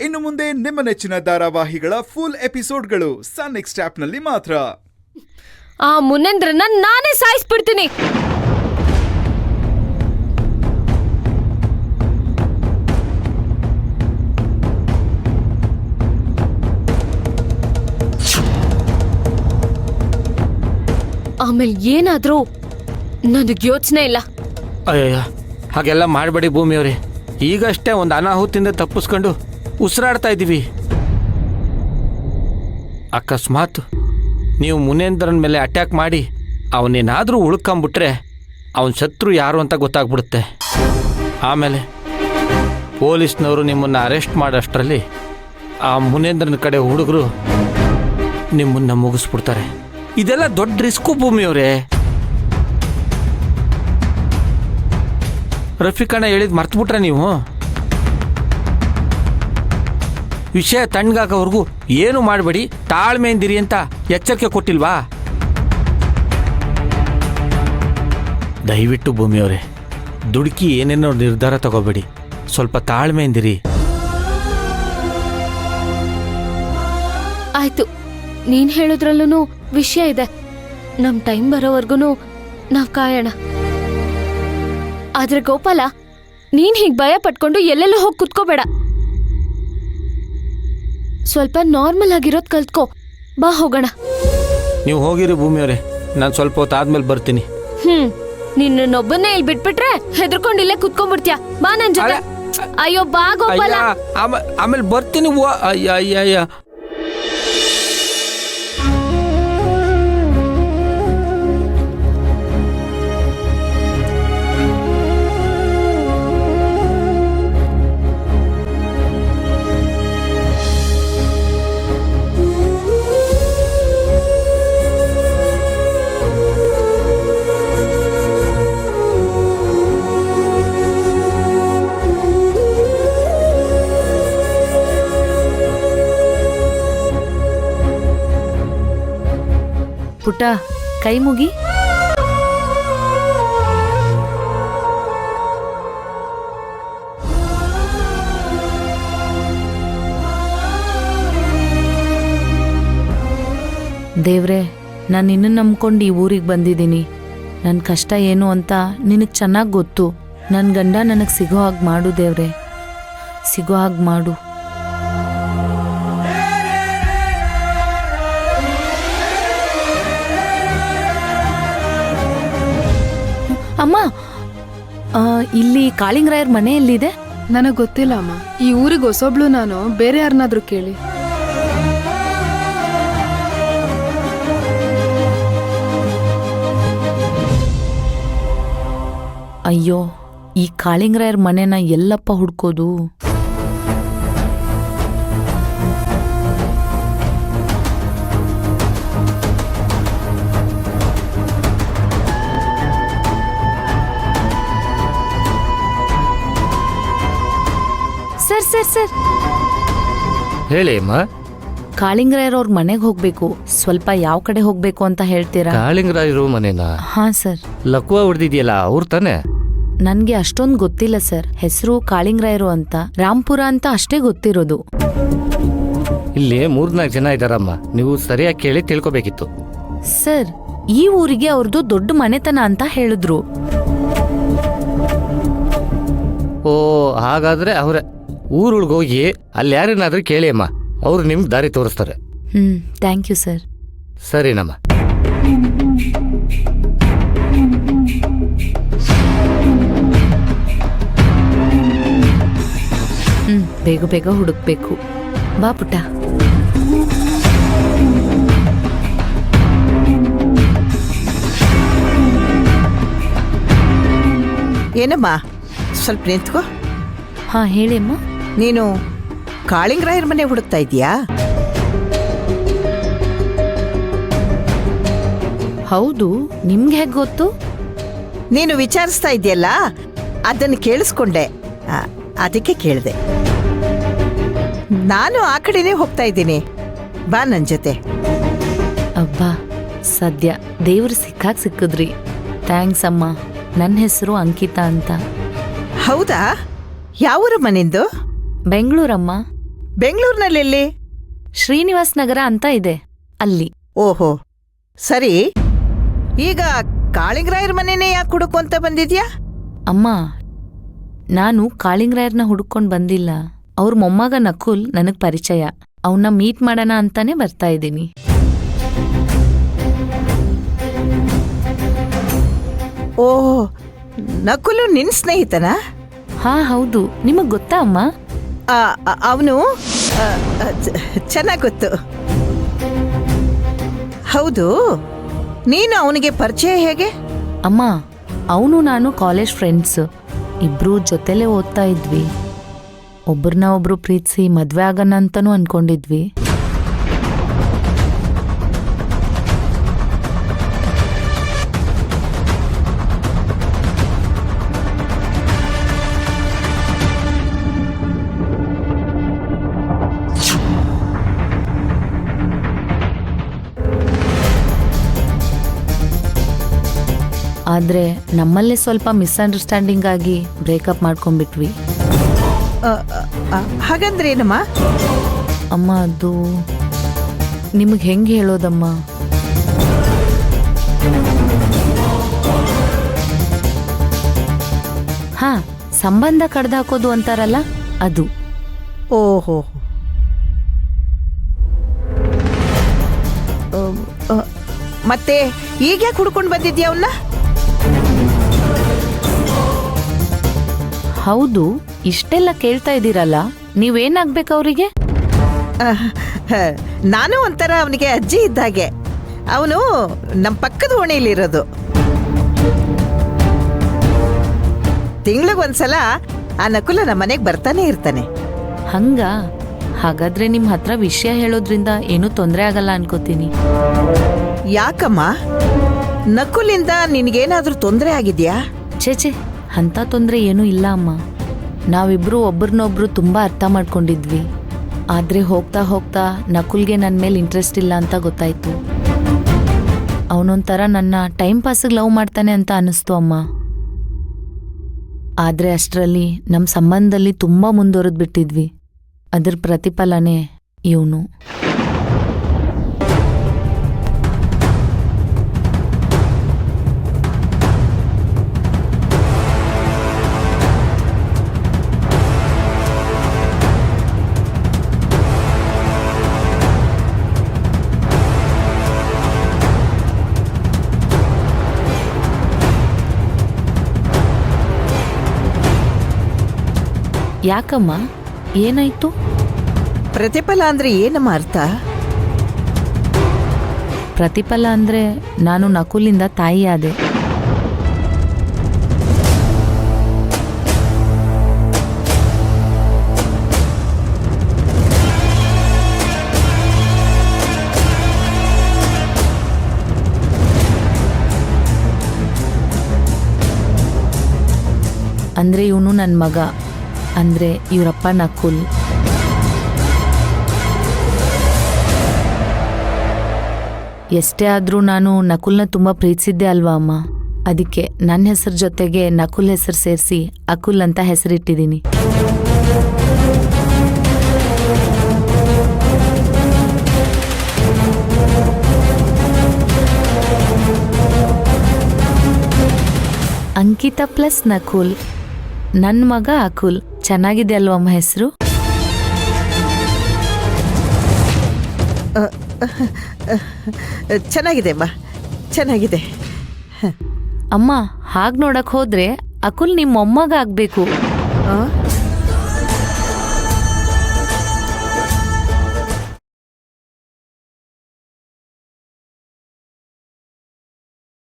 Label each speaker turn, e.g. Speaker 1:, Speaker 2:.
Speaker 1: ಇನ್ನು ಮುಂದೆ ನಿಮ್ಮ ನೆಚ್ಚಿನ ಧಾರಾವಾಹಿಗಳ ಫುಲ್ ಎಪಿಸೋಡ್ಗಳು ಸನ್ ನೆಕ್ಸ್ಟ್ ಆಪ್ನಲ್ಲಿ ಮಾತ್ರ.
Speaker 2: ಆ ಮುನೇಂದ್ರನ್ನ ನಾನೇ ಸಾಯಿಸ್ಬಿಡ್ತೀನಿ. ಆಮೇಲೆ ಏನಾದ್ರೂ ನನಗೆ ಯೋಚನೆ ಇಲ್ಲ.
Speaker 3: ಅಯ್ಯಯ್ಯ, ಹಾಗೆಲ್ಲ ಮಾಡಬೇಡಿ ಭೂಮಿಯವರೇ. ಈಗಷ್ಟೇ ಒಂದು ಅನಾಹುತಿಂದ ತಪ್ಪಿಸ್ಕೊಂಡು ಉಸಿರಾಡ್ತಾ ಇದ್ದೀವಿ. ಅಕಸ್ಮಾತ್ ನೀವು ಮುನೇಂದ್ರನ ಮೇಲೆ ಅಟ್ಯಾಕ್ ಮಾಡಿ ಅವನೇನಾದರೂ ಉಳ್ಕೊಂಬಿಟ್ರೆ ಅವನ ಶತ್ರು ಯಾರು ಅಂತ ಗೊತ್ತಾಗ್ಬಿಡುತ್ತೆ. ಆಮೇಲೆ ಪೊಲೀಸ್ನವರು ನಿಮ್ಮನ್ನು ಅರೆಸ್ಟ್ ಮಾಡೋಷ್ಟರಲ್ಲಿ ಆ ಮುನೇಂದ್ರನ ಕಡೆ ಹುಡುಗರು ನಿಮ್ಮನ್ನು ಮುಗಿಸ್ಬಿಡ್ತಾರೆ. ಇದೆಲ್ಲ ದೊಡ್ಡ ರಿಸ್ಕು ಭೂಮಿಯವರೇ. ರಫೀಕಣ್ಣ ಹೇಳಿದ್ ಮರ್ತುಬಿಟ್ರೆ ನೀವು? ವಿಷಯ ತಣ್ಣಗಾಗೋವರೆಗೂ ಏನು ಮಾಡಬೇಡಿ, ತಾಳ್ಮೆಯಿಂದಿರಿ ಅಂತ ಎಚ್ಚರಿಕೆ ಕೊಟ್ಟಿಲ್ವಾ? ದಯವಿಟ್ಟು ಭೂಮಿಯವರೇ, ದುಡುಕಿ ಏನೇನೋ ನಿರ್ಧಾರ ತಗೋಬೇಡಿ, ಸ್ವಲ್ಪ ತಾಳ್ಮೆಯಿಂದಿರಿ.
Speaker 2: ಆಯ್ತು, ನೀನ್ ಹೇಳೋದ್ರಲ್ಲೂ ವಿಷಯ ಇದೆ. ನಮ್ ಟೈಮ್ ಬರೋವರ್ಗು ನಾವ್ ಕಾಯೋಣ. ಆದ್ರೆ ಗೋಪಾಲ, ನೀನ್ ಹೀಗ್ ಭಯ ಪಟ್ಕೊಂಡು ಎಲ್ಲೆಲ್ಲೂ ಹೋಗಿ ಕುತ್ಕೋಬೇಡ. ಸ್ವಲ್ಪ ನಾರ್ಮಲ್ ಆಗಿರೋದ್ ಕಲ್ತ್ಕೋ. ಬಾ ಹೋಗೋಣ.
Speaker 3: ನೀವು ಹೋಗಿರಿ ಭೂಮಿಯವರೇ, ನಾನು ಸ್ವಲ್ಪ ಹೊತ್ತು ಆದ್ಮೇಲೆ ಬರ್ತೀನಿ.
Speaker 2: ನಿನ್ನೊಬ್ಬನ್ನೇ ಇಲ್ಲಿ ಬಿಟ್ಬಿಟ್ರೆ ಹೆದರ್ಕೊಂಡು ಇಲ್ಲೇ ಕುತ್ಕೊಂಡ್ಬಿಡ್ತೀಯ. ಬಾ ನನ್ ಜೊತೆ. ಅಯ್ಯೋ ಬಾ ಗೋಪಾಲ.
Speaker 3: ಆಮೇಲೆ ಬರ್ತೀನಿ. ಅಯ್ಯ
Speaker 4: ಪುಟ್ಟ, ಕೈ ಮುಗಿ. ದೇವ್ರೆ, ನಾನು ನಿನ್ನ ನಂಬ್ಕೊಂಡು ಈ ಊರಿಗೆ ಬಂದಿದ್ದೀನಿ. ನನ್ನ ಕಷ್ಟ ಏನು ಅಂತ ನಿನಗೆ ಚೆನ್ನಾಗಿ ಗೊತ್ತು. ನನ್ನ ಗಂಡ ನನಗೆ ಸಿಗೋ ಹಾಗೆ ಮಾಡು ದೇವ್ರೆ, ಸಿಗೋ ಹಾಗೆ ಮಾಡು. ಅಮ್ಮ, ಇಲ್ಲಿ ಕಾಳಿಂಗರಾಯರ್ ಮನೆ ಎಲ್ಲಿದೆ?
Speaker 5: ನನಗೆ ಗೊತ್ತಿಲ್ಲ ಅಮ್ಮ. ಈ ಊರಿಗೆ ಹೊಸೊಬ್ಳು ನಾನು. ಬೇರೆ ಯಾರನ್ನಾದ್ರೂ ಕೇಳಿ.
Speaker 4: ಅಯ್ಯೋ, ಈ ಕಾಳಿಂಗರಾಯರ್ ಮನೆನ ಎಲ್ಲಪ್ಪ ಹುಡ್ಕೋದು? ಸರ್ ಸರ್ ಸರ್,
Speaker 3: ಹೇಳಿ ಅಮ್ಮ.
Speaker 4: ಕಾಳಿಂಗರಾಯರ್ ಅವ್ರ ಮನೆಗೆ ಹೋಗ್ಬೇಕು. ಸ್ವಲ್ಪ ಯಾವ ಕಡೆ ಹೋಗ್ಬೇಕು ಅಂತ ಹೇಳ್ತೀರಾ?
Speaker 3: ಕಾಳಿಂಗರಾಯರು ಮನೆನಾ?
Speaker 4: ಹಾ ಸರ್.
Speaker 3: ಲಕ್ವ ಹೊಡೆದಿದ್ಯಲ್ಲ ಅವ್ರು ತಾನೆ?
Speaker 4: ನನ್ಗೆ ಅಷ್ಟೊಂದು ಗೊತ್ತಿಲ್ಲ ಸರ್. ಹೆಸರು ಕಾಳಿಂಗರಾಯರು ಅಂತ, ರಾಂಪುರ ಅಂತ ಅಷ್ಟೇ ಗೊತ್ತಿರೋದು.
Speaker 3: ಇಲ್ಲಿ 3-4 ಜನ ಇದಾರಮ್ಮ, ನೀವು ಸರಿಯಾಗಿ ಕೇಳಿ ತಿಳ್ಕೊಬೇಕಿತ್ತು.
Speaker 4: ಸರ್, ಈ ಊರಿಗೆ ಅವ್ರದ್ದು ದೊಡ್ಡ ಮನೆತನ ಅಂತ ಹೇಳಿದ್ರು.
Speaker 3: ಓ, ಹಾಗಾದ್ರೆ ಅವ್ರೆ. ಊರುಳ್ಗೋಗಿ ಅಲ್ಲಿ ಯಾರನ್ನಾದ್ರೂ ಕೇಳಿ ಅಮ್ಮ, ಅವ್ರು ನಿಮ್ಗೆ ದಾರಿ ತೋರಿಸ್ತಾರೆ.
Speaker 4: Thank you sir.
Speaker 3: ಸರಿನಮ್ಮ.
Speaker 4: ಬೇಗ ಬೇಗ ಹುಡುಕ್ಬೇಕು. ಬಾ ಪುಟ್ಟ.
Speaker 6: ಏನಮ್ಮ, ಸ್ವಲ್ಪ ನಿಂತ್ಕೋ.
Speaker 4: ಹಾ ಹೇಳಿ ಅಮ್ಮ.
Speaker 6: ನೀನು ಕಾಳಿಂಗರಾಯರ್ ಮನೆ ಹುಡುಕ್ತಾ ಇದೀಯಾ?
Speaker 4: ಹೌದು, ನಿಮ್ಗೆ ಹೇಗೆ ಗೊತ್ತು?
Speaker 6: ನೀನು ವಿಚಾರಿಸ್ತಾ ಇದೆಯಲ್ಲ, ಅದನ್ನು ಕೇಳಿಸ್ಕೊಂಡೆ, ಅದಕ್ಕೆ ಕೇಳಿದೆ. ನಾನು ಆ ಕಡೆನೇ ಹೋಗ್ತಾ ಇದ್ದೀನಿ, ಬಾ ನನ್ನ ಜೊತೆ.
Speaker 4: ಅಬ್ಬಾ, ಸದ್ಯ ದೇವ್ರು ಸಿಕ್ಕಿದ್ರಿ. ಥ್ಯಾಂಕ್ಸ್ ಅಮ್ಮ. ನನ್ನ ಹೆಸರು ಅಂಕಿತಾ ಅಂತ.
Speaker 6: ಹೌದಾ? ಯಾವೂರಮ್ಮ ನಿಂದು?
Speaker 4: ಬೆಂಗಳೂರಮ್ಮ.
Speaker 6: ಬೆಂಗಳೂರಿನಲ್ಲಿ?
Speaker 4: ಶ್ರೀನಿವಾಸ್ ನಗರ ಅಂತ ಇದೆ ಅಲ್ಲಿ.
Speaker 6: ಓಹೋ, ಸರಿ. ಈಗ ಕಾಳಿಂಗರಾಯರ ಮನೆನೇ ಯಾಕೆ ಹುಡುಕೊಂತ ಬಂದಿದ್ಯಾ?
Speaker 4: ಅಮ್ಮ, ನಾನು ಕಾಳಿಂಗರಾಯರ್ನ ಹುಡುಕೊಂಡು ಬಂದಿಲ್ಲ. ಅವ್ರ ಮೊಮ್ಮಗ ನಕುಲ್ ನನಗ್ ಪರಿಚಯ. ಅವನ್ನ ಮೀಟ್ ಮಾಡೋಣ ಅಂತಾನೆ ಬರ್ತಾ ಇದ್ದೀನಿ.
Speaker 6: ಓಹೋ, ನಕುಲು ನಿನ್ ಸ್ನೇಹಿತನಾ?
Speaker 4: ಹಾ ಹೌದು. ನಿಮಗ್ ಗೊತ್ತಾ ಅಮ್ಮ?
Speaker 6: ಅವನು ಚೆನ್ನಾಗ್ ಗೊತ್ತು. ಹೌದು, ನೀನು ಅವನಿಗೆ ಪರಿಚಯ ಹೇಗೆ?
Speaker 4: ಅಮ್ಮ, ಅವನು ನಾನು ಕಾಲೇಜ್ ಫ್ರೆಂಡ್ಸ್. ಇಬ್ರು ಜೊತೆಲೇ ಓದ್ತಾ ಇದ್ವಿ. ಒಬ್ರನ್ನ ಒಬ್ರು ಪ್ರೀತಿಸಿ ಮದ್ವೆ ಆಗೋಣ ಅಂತಾನೂ ಅನ್ಕೊಂಡಿದ್ವಿ. ಆದ್ರೆ ನಮ್ಮಲ್ಲೇ ಸ್ವಲ್ಪ ಮಿಸ್ಅಂಡರ್ಸ್ಟ್ಯಾಂಡಿಂಗ್ ಆಗಿ ಬ್ರೇಕಪ್ ಮಾಡ್ಕೊಂಡ್ಬಿಟ್ವಿ.
Speaker 6: ಹಾಗಂದ್ರೇನಮ್ಮ?
Speaker 4: ಅಮ್ಮ, ಅದು ನಿಮಗೆ ಹೆಂಗೆ ಹೇಳೋದಮ್ಮ? ಹಾ, ಸಂಬಂಧ ಕಡ್ದಾಕೋದು ಅಂತಾರಲ್ಲ, ಅದು.
Speaker 6: ಓಹೋ, ಮತ್ತೆ ಈಗ ಯಾಕೆ ಹುಡ್ಕೊಂಡು ಬಂದಿದ್ಯಾ ಅವನ್ನ?
Speaker 4: ಹೌದು, ಇಷ್ಟೆಲ್ಲ ಕೇಳ್ತಾ ಇದ್ದೀರಲ್ಲ, ನೀವೇನಾಗ್ಬೇಕು ಅವರಿಗೆ?
Speaker 6: ನಾನು ಒಂಥರ ಅವನಿಗೆ ಅಜ್ಜಿ ಇದ್ದಾಗೆ. ಅವನು ನಮ್ಮ ಪಕ್ಕದ ಓಣಿಲಿರೋದು. ತಿಂಗಳಿಗೊಂದ್ಸಲ ಆ ನಕುಲ ನಮ್ಮ ಮನೆಗೆ ಬರ್ತಾನೆ ಇರ್ತಾನೆ.
Speaker 4: ಹಂಗ? ಹಾಗಾದ್ರೆ ನಿಮ್ ಹತ್ರ ವಿಷಯ ಹೇಳೋದ್ರಿಂದ ಏನೂ ತೊಂದರೆ ಆಗಲ್ಲ ಅನ್ಕೋತೀನಿ.
Speaker 6: ಯಾಕಮ್ಮ, ನಕುಲಿಂದ ನಿನಗೇನಾದ್ರೂ ತೊಂದರೆ ಆಗಿದ್ಯಾ?
Speaker 4: ಛೇ, ಅಂತ ತೊಂದರೆ ಏನೂ ಇಲ್ಲ ಅಮ್ಮ. ನಾವಿಬ್ರು ಒಬ್ರನ್ನೊಬ್ರು ತುಂಬಾ ಅರ್ಥ ಮಾಡ್ಕೊಂಡಿದ್ವಿ. ಆದ್ರೆ ಹೋಗ್ತಾ ಹೋಗ್ತಾ ನಕುಲ್ಗೆ ನನ್ನ ಮೇಲೆ ಇಂಟ್ರೆಸ್ಟ್ ಇಲ್ಲ ಅಂತ ಗೊತ್ತಾಯ್ತು. ಅವನೊಂಥರ ನನ್ನ ಟೈಮ್ ಪಾಸಿಗೆ ಲವ್ ಮಾಡ್ತಾನೆ ಅಂತ ಅನ್ನಿಸ್ತು ಅಮ್ಮ. ಆದ್ರೆ ಅಷ್ಟರಲ್ಲಿ ನಮ್ಮ ಸಂಬಂಧದಲ್ಲಿ ತುಂಬಾ ಮುಂದುವರೆದು ಬಿಟ್ಟಿದ್ವಿ. ಅದ್ರ ಪ್ರತಿಫಲನೇ ಇವನು. ಯಾಕಮ್ಮ, ಏನಾಯ್ತು?
Speaker 6: ಪ್ರತಿಫಲ ಅಂದ್ರೆ ಏನಮ್ಮ ಅರ್ಥ?
Speaker 4: ಪ್ರತಿಫಲ ಅಂದ್ರೆ ನಾನು ನಕುಲಿಂದ ತಾಯಿ ಆದೆ. ಅಂದ್ರೆ ಇವನು ನನ್ನ ಮಗ, ಅಂದ್ರೆ ಇವರಪ್ಪ ನಕುಲ್. ಎಷ್ಟೇ ಆದ್ರೂ ನಾನು ನಕುಲ್ನ ತುಂಬಾ ಪ್ರೀತಿಸಿದ್ದೆ ಅಲ್ವಾ ಅಮ್ಮ. ಅದಕ್ಕೆ ನನ್ನ ಹೆಸರು ಜೊತೆಗೆ ನಕುಲ್ ಹೆಸರು ಸೇರಿಸಿ ಅಕುಲ್ ಅಂತ ಹೆಸರಿಟ್ಟಿದ್ದೀನಿ. ಅಂಕಿತಾ ಪ್ಲಸ್ ನಕುಲ್, ನನ್ನ ಮಗ ಅಕುಲ್. ಚೆನ್ನಾಗಿದೆ ಅಲ್ವಮ್ಮ ಹೆಸರು?
Speaker 6: ಚೆನ್ನಾಗಿದೆ ಅಮ್ಮ, ಚೆನ್ನಾಗಿದೆ.
Speaker 4: ಅಮ್ಮ, ಹಾಗೆ ನೋಡಕ್ ಹೋದ್ರೆ ಅಕುಲ್ ನಿಮ್ಮ ಮೊಮ್ಮಗ ಆಗ್ಬೇಕು.